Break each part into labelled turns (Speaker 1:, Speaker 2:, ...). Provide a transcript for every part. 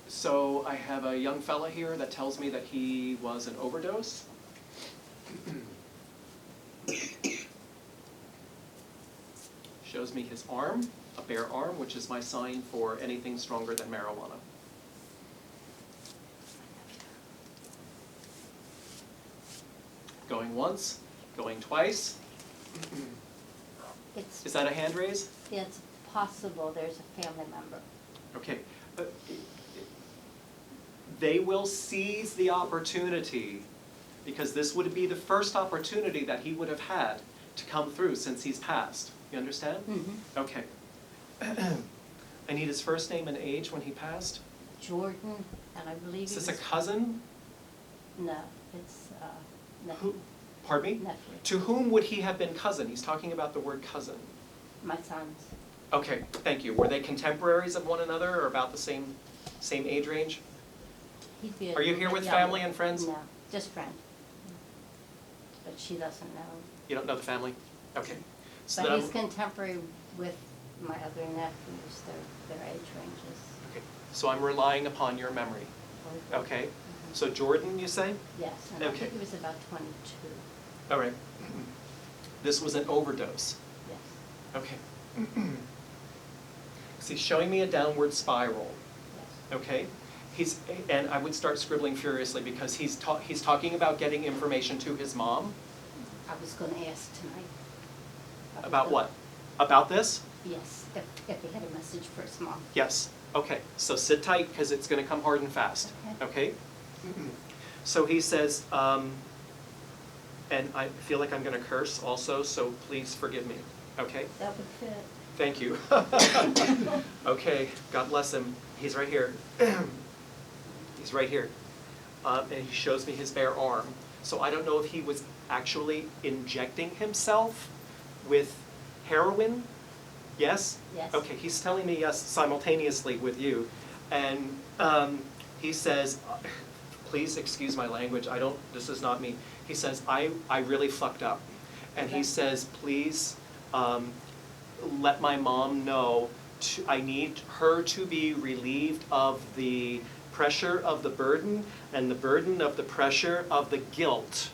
Speaker 1: So I have a young fella here that tells me that he was an overdose. Shows me his arm, a bare arm, which is my sign for anything stronger than marijuana. Going once, going twice. Is that a hand raise?
Speaker 2: It's possible there's a family member.
Speaker 1: Okay. They will seize the opportunity, because this would be the first opportunity that he would have had to come through since he's passed. You understand?
Speaker 2: Mm-hmm.
Speaker 1: Okay. I need his first name and age when he passed.
Speaker 2: Jordan, and I believe
Speaker 1: Is this a cousin?
Speaker 2: No, it's nephew.
Speaker 1: Pardon me?
Speaker 2: Nephew.
Speaker 1: To whom would he have been cousin? He's talking about the word cousin.
Speaker 2: My sons.
Speaker 1: Okay, thank you. Were they contemporaries of one another or about the same age range?
Speaker 2: He'd be
Speaker 1: Are you here with
Speaker 2: younger.
Speaker 1: family and friends?
Speaker 2: No, just friend. But she doesn't know.
Speaker 1: You don't know the family? Okay. So
Speaker 2: But
Speaker 1: then
Speaker 2: he's contemporary with my other nephews, their age ranges.
Speaker 1: okay. So I'm relying upon your memory. Okay.
Speaker 2: Mm-hmm.
Speaker 1: So Jordan, you say?
Speaker 2: Yes, and I
Speaker 1: Okay.
Speaker 2: think he was about 22.
Speaker 1: All right. This was an overdose.
Speaker 2: Yes.
Speaker 1: Okay. So he's showing me a downward spiral.
Speaker 2: Yes.
Speaker 1: Okay. And I would start scribbling furiously because he's talking about getting information to his mom.
Speaker 2: I was going to ask tonight.
Speaker 1: About what? About this?
Speaker 2: Yes, if he had a message for his mom.
Speaker 1: Yes. Okay. So sit tight because it's going to come hard and fast.
Speaker 2: Okay.
Speaker 1: Okay? So he says, and I feel like I'm going to curse also, so please forgive me. Okay?
Speaker 2: That would fit.
Speaker 1: Thank you. Okay. God bless him. He's right here. He's right here. And he shows me his bare arm. So I don't know if he was actually injecting himself with heroin. Yes?
Speaker 2: Yes.
Speaker 1: Okay, he's telling me yes simultaneously with you. And he says, please excuse my language, this is not me. He says, I really fucked up. And he says, please let my mom know I need her to be relieved of the pressure of the burden and the burden of the pressure of the guilt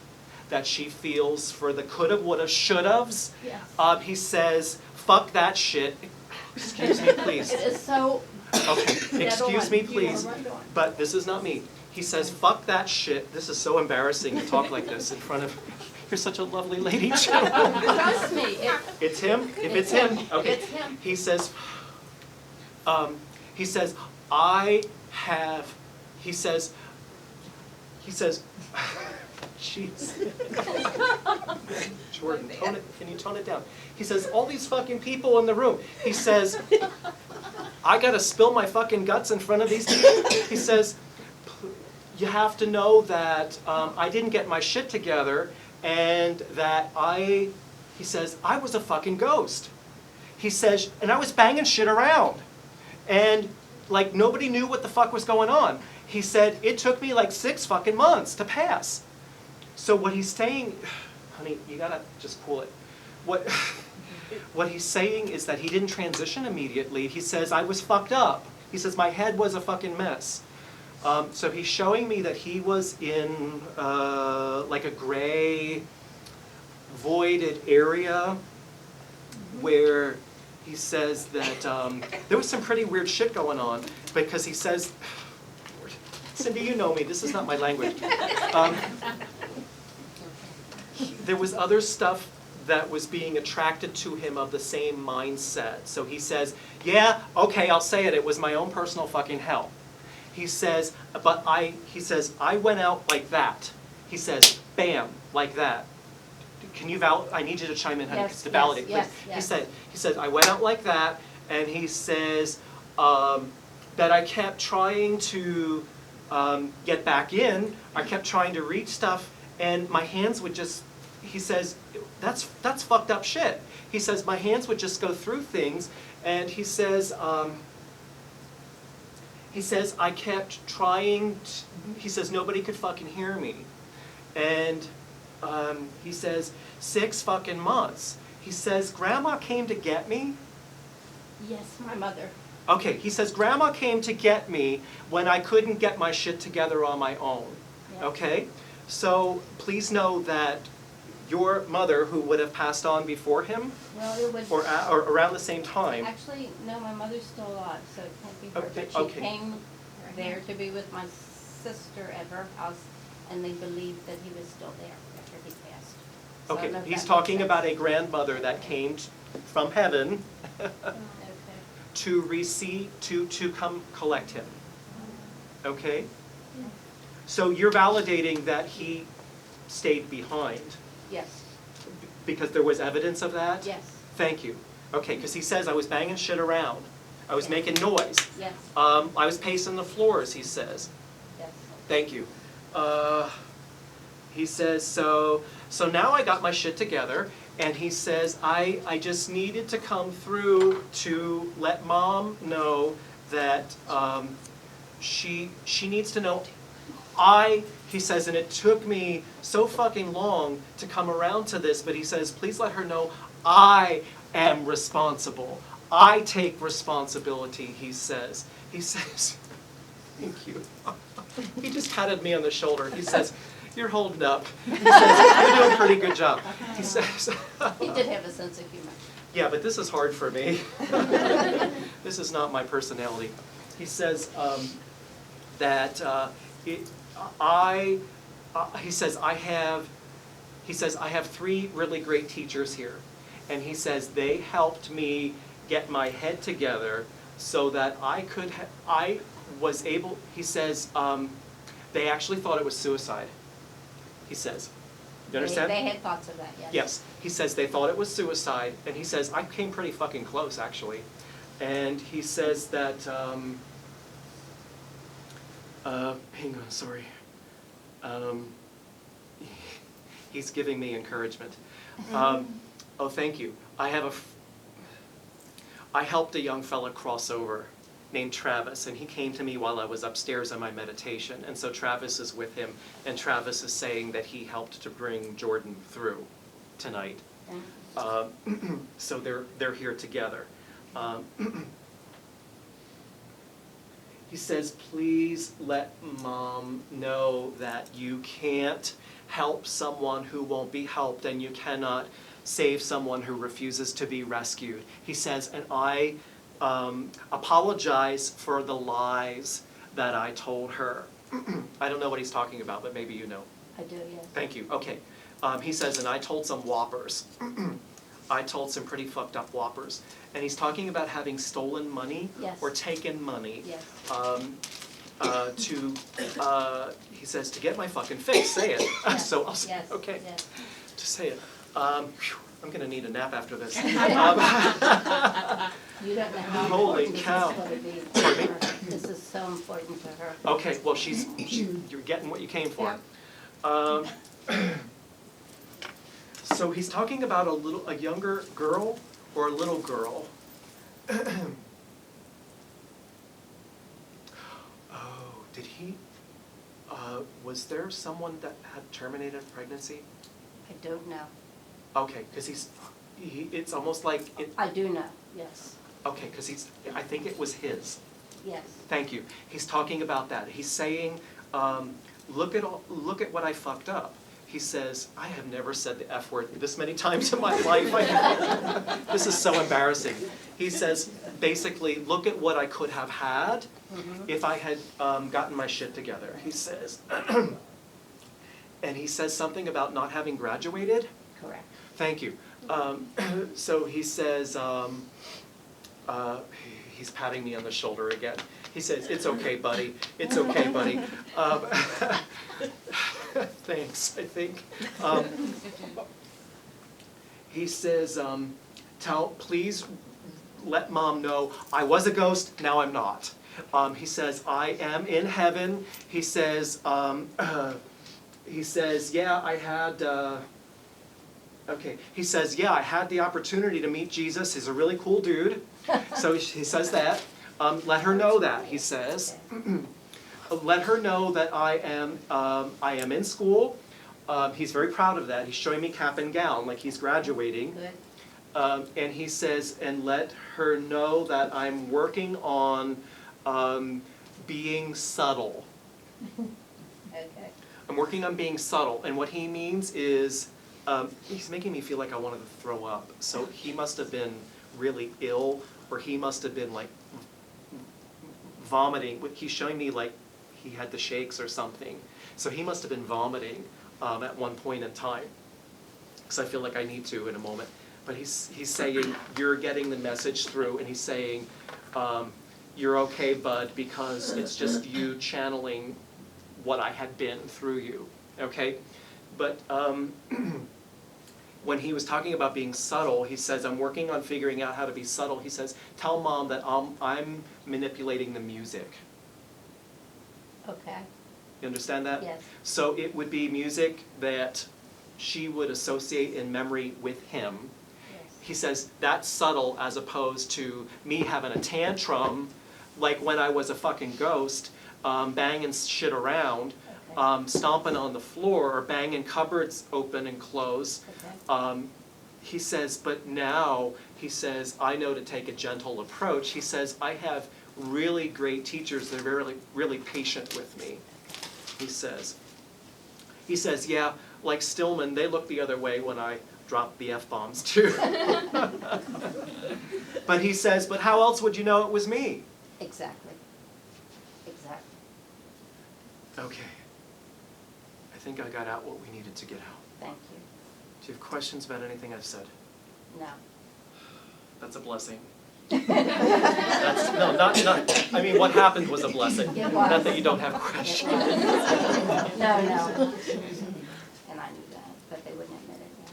Speaker 1: that she feels for the coulda, woulda, shoulda's.
Speaker 2: Yes.
Speaker 1: He says, fuck that shit. Excuse me, please.
Speaker 2: It is so.
Speaker 1: Okay, excuse me, please.
Speaker 2: Right on.
Speaker 1: But this is not me. He says, fuck that shit. This is so embarrassing to talk like this in front of, you're such a lovely lady, too.
Speaker 2: Trust me.
Speaker 1: It's him? If it's him, okay.
Speaker 2: It's him.
Speaker 1: He says, jeez. Jordan, can you tone it down? He says, all these fucking people in the room. He says, I gotta spill my fucking guts in front of these people. He says, you have to know that I didn't get my shit together and that he says, I was a fucking ghost. He says, and I was banging shit around. And like nobody knew what the fuck was going on. He said, it took me like 6 fucking months to pass. So what he's saying, honey, you gotta just cool it. What he's saying is that he didn't transition immediately. He says, I was fucked up. He says, my head was a fucking mess. So he's showing me that he was in like a gray, voided area where he says that there was some pretty weird shit going on because he says, Cindy, you know me, this is not my language. There was other stuff that was being attracted to him of the same mindset. So he says, yeah, okay, I'll say it, it was my own personal fucking hell. He says, I went out like that. He says, bam, like that. Can you I need you to chime in, honey,
Speaker 2: Yes,
Speaker 1: to validate,
Speaker 2: yes,
Speaker 1: please.
Speaker 2: yes.
Speaker 1: He said, I went out like that, and he says that I kept trying to get back in. I kept trying to reach stuff, and my hands would just, he says, that's fucked up shit. He says, my hands would just go through things, and he says, I kept trying, he says, nobody could fucking hear me. And he says, 6 fucking months. He says, Grandma came to get me.
Speaker 2: Yes, my mother.
Speaker 1: Okay, he says, Grandma came to get me when I couldn't get my shit together on my own.
Speaker 2: Yeah.
Speaker 1: Okay? So please know that your mother, who would have passed on before him,
Speaker 2: Well, it would.
Speaker 1: or around the same time.
Speaker 2: Actually, no, my mother's still alive, so it can't be her.
Speaker 1: Okay,
Speaker 2: But she
Speaker 1: okay.
Speaker 2: came there to be with my sister at her house, and they believed that he was still there after he passed. So I don't know
Speaker 1: Okay,
Speaker 2: if
Speaker 1: he's
Speaker 2: that
Speaker 1: talking
Speaker 2: makes
Speaker 1: about a
Speaker 2: sense.
Speaker 1: grandmother that came from heaven
Speaker 2: Okay.
Speaker 1: to receive, to come collect him. Okay? So you're validating that he stayed behind
Speaker 2: Yes,
Speaker 1: because there was evidence of that?
Speaker 2: yes,
Speaker 1: Thank you. Okay, because he says I was banging shit around. I was making noise.
Speaker 2: yes,
Speaker 1: I was pacing the floors, he says.
Speaker 2: yes.
Speaker 1: Thank you. He says, so now I got my shit together, and he says, I just needed to come through to let Mom know that she needs to know. He says, and it took me so fucking long to come around to this, but he says, please let her know I am responsible. I take responsibility, he says. He says, thank you. He just patted me on the shoulder. He says, you're holding up. He says, you're doing a pretty good job. He says,
Speaker 2: He did have a sense of humor.
Speaker 1: yeah, but this is hard for me. This is not my personality. He says that he says I have 3 really great teachers here, and he says they helped me get my head together so that I was able. He says they actually thought it was suicide. He says, you understand?
Speaker 2: They had thoughts of that, yes.
Speaker 1: Yes, he says they thought it was suicide, and he says I came pretty fucking close actually, and he says that hang on, sorry. He's giving me encouragement. Oh, thank you. I helped a young fella cross over named Travis, and he came to me while I was upstairs on my meditation, and so Travis is with him, and Travis is saying that he helped to bring Jordan through tonight. So they're here together. He says, please let Mom know that you can't help someone who won't be helped, and you cannot save someone who refuses to be rescued. He says, and I apologize for the lies that I told her. I don't know what he's talking about, but maybe you know.
Speaker 2: I do, yes.
Speaker 1: Thank you, okay. He says, and I told some whoppers. I told some pretty fucked up whoppers. And he's talking about having stolen money
Speaker 2: Yes.
Speaker 1: or taken money
Speaker 2: Yes.
Speaker 1: he says, to get my fucking fix, say it.
Speaker 2: Yes.
Speaker 1: So I'll say,
Speaker 2: Yes.
Speaker 1: okay,
Speaker 2: Yes.
Speaker 1: to say it. I'm gonna need a nap after this.
Speaker 2: You don't know how
Speaker 1: Holy
Speaker 2: important
Speaker 1: cow.
Speaker 2: this is going to be to
Speaker 1: Pardon me?
Speaker 2: her. This is so important to her.
Speaker 1: Okay, well, you're getting what you came for. So he's talking about a younger girl or a little girl. Oh, did he, was there someone that had terminated pregnancy?
Speaker 2: I don't know.
Speaker 1: Okay, because it's almost like,
Speaker 2: I do know, yes,
Speaker 1: okay, because I think it was his.
Speaker 2: yes.
Speaker 1: Thank you. He's talking about that. He's saying, look at what I fucked up. He says, I have never said the F word this many times in my life. This is so embarrassing. He says, basically, look at what I could have had if I had gotten my shit together. He says, and he says something about not having graduated.
Speaker 2: Correct.
Speaker 1: Thank you. So he says, he's patting me on the shoulder again. He says, it's okay, buddy. It's okay, buddy. Thanks, I think. He says, please let Mom know I was a ghost, now I'm not. He says, I am in heaven. He says, yeah, I had, okay. He says, yeah, I had the opportunity to meet Jesus. He's a really cool dude. So he says that. Let her know that, he says. Let her know that I am in school. He's very proud of that. He's showing me cap and gown, like he's graduating.
Speaker 2: Good.
Speaker 1: And he says, and let her know that I'm working on being subtle.
Speaker 2: Okay.
Speaker 1: I'm working on being subtle, and what he means is, he's making me feel like I wanted to throw up. So he must have been really ill, or he must have been like vomiting. He's showing me like he had the shakes or something. So he must have been vomiting at one point in time. Because I feel like I need to in a moment. But he's saying, you're getting the message through, and he's saying, you're okay, bud, because it's just you channeling what I had been through you, okay? But when he was talking about being subtle, he says, I'm working on figuring out how to be subtle. He says, tell Mom that I'm manipulating the music.
Speaker 2: Okay.
Speaker 1: You understand that?
Speaker 2: Yes.
Speaker 1: So it would be music that she would associate in memory with him.
Speaker 2: Yes.
Speaker 1: He says, that's subtle as opposed to me having a tantrum like when I was a fucking ghost, banging shit around,
Speaker 2: Okay.
Speaker 1: stomping on the floor, or banging cupboards open and close.
Speaker 2: Okay.
Speaker 1: He says, but now, he says, I know to take a gentle approach. He says, I have really great teachers. They're really, really patient with me. He says, yeah, like Stillman, they look the other way when I drop the F-bombs too. But he says, but how else would you know it was me?
Speaker 2: Exactly. Exactly.
Speaker 1: Okay. I think I got out what we needed to get out.
Speaker 2: Thank you.
Speaker 1: Do you have questions about anything I've said?
Speaker 2: No.
Speaker 1: That's a blessing. No, not, I mean, what happened was a blessing.
Speaker 2: It was.
Speaker 1: Not that you don't have questions.
Speaker 2: No, no. And I knew that, but they wouldn't admit it, yeah.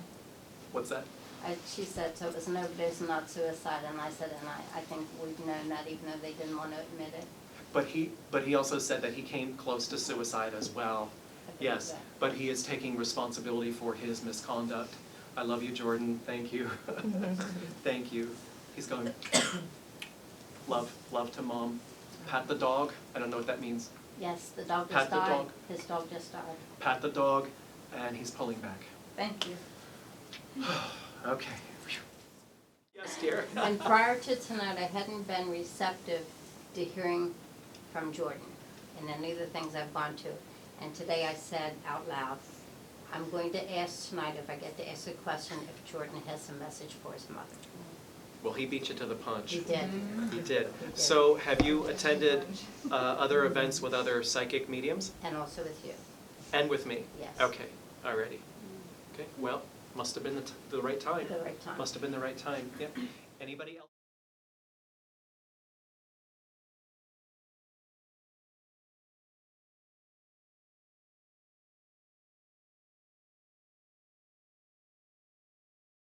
Speaker 1: What's that?
Speaker 2: She said, so it was an overdose, not suicide, and I said, and I think we've known that even though they didn't want to admit it.
Speaker 1: But he also said that he came close to suicide as well.
Speaker 2: I believe
Speaker 1: Yes,
Speaker 2: that.
Speaker 1: but he is taking responsibility for his misconduct. I love you, Jordan. Thank you. Thank you. He's going, love to Mom. Pat the dog. I don't know what that means.
Speaker 2: Yes, the dog
Speaker 1: Pat
Speaker 2: just
Speaker 1: the
Speaker 2: died.
Speaker 1: dog.
Speaker 2: His dog just died.
Speaker 1: Pat the dog, and he's pulling back.
Speaker 2: Thank you.
Speaker 1: Okay. Yes, dear.
Speaker 2: And prior to tonight, I hadn't been receptive to hearing from Jordan and any of the things I've gone to. And today I said out loud, I'm going to ask tonight if I get to ask a question if Jordan has a message for his mother.
Speaker 1: Well, he beat you to the punch.
Speaker 2: He did.
Speaker 1: He did. So have you attended other events with other psychic mediums?
Speaker 2: And also with you.
Speaker 1: And with me?
Speaker 2: Yes.
Speaker 1: Okay, alrighty. Okay, well, must have been the right time.
Speaker 2: The right time.
Speaker 1: Must have been the right time, yep. Anybody else?